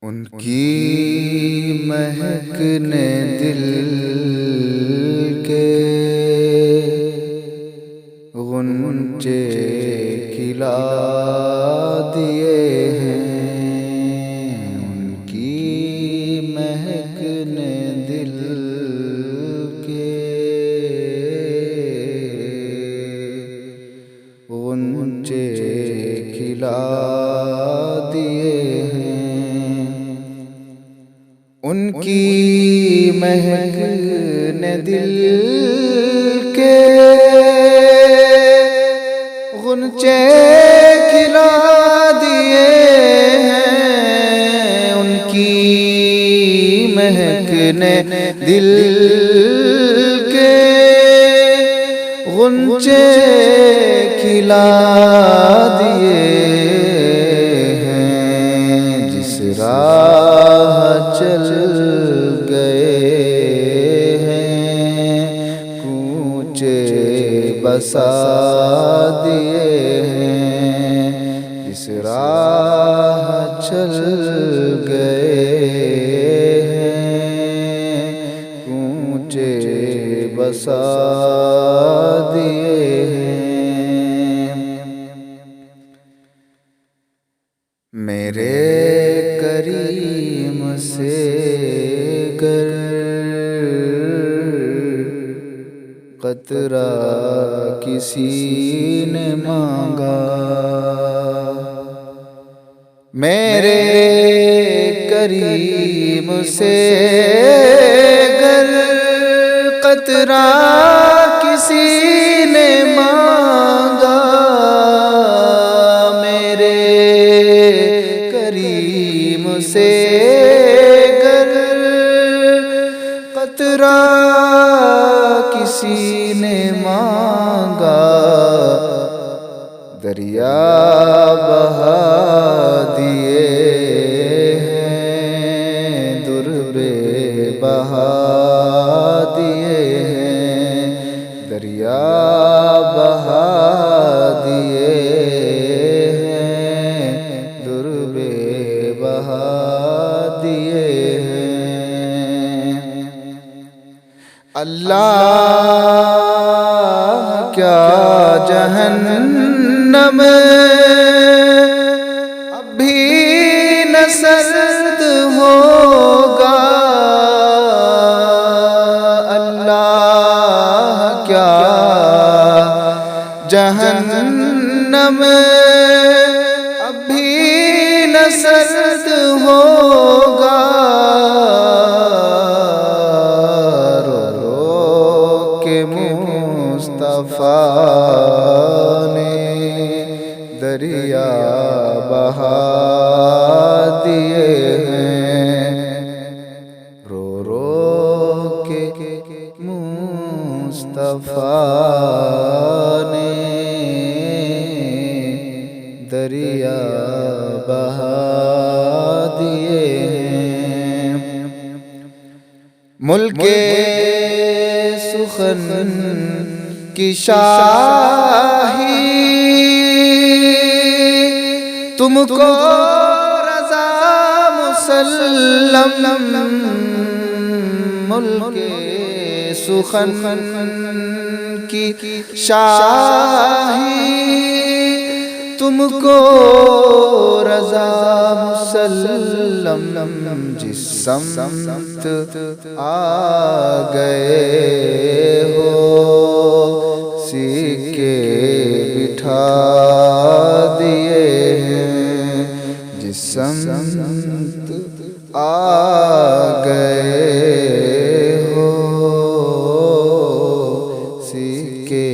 ان کی مہک نے دل کے غنچے کھلا دیے ہیں، ان کی مہک نے دل کے غنچے کھلا دیے ہیں، ان کی مہک نے دل کے غنچے کھلا دیے ہیں، ان کی مہک نے دل کے غنچے کھلا دیے ہیں، جس راہ چل گئے ہیں کوچے بسا دیے ہیں، جس راہ چل گئے ہیں کوچے بسا دیے ہیں۔ میرے کریم سے گر قطرہ کسی نے مانگا، میرے کریم سے گر قطرہ کسی نے مانگا، میرے کریم سے گر قطرہ کسی نے مانگا، دریا بہا دیے ہیں، درب بہا دیے ہیں، دریا بہا دیے ہیں، درب بہا دیے ہیں۔ اللہ کیا جہنم اب بھی نہ سرد ہوگا، اللہ کیا جہنم اب بھی نہ سرد ہوگا، مصطفیٰ نے دریا بہا دیے ہیں، رو رو کے مصطفیٰ نے دریا بہا دیے ہیں۔ ملک سخن کی شاہی تم کو رضا مسلم، ملک سخن کی شاہی تم کو رضا مسلم، جس سمت آ گئے ہو سکے بٹھا دیے ہیں، جس سمت آ گئے ہو سکے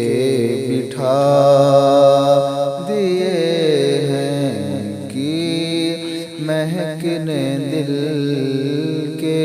بٹھا دیے ہیں، ان کی مہک نے دل کے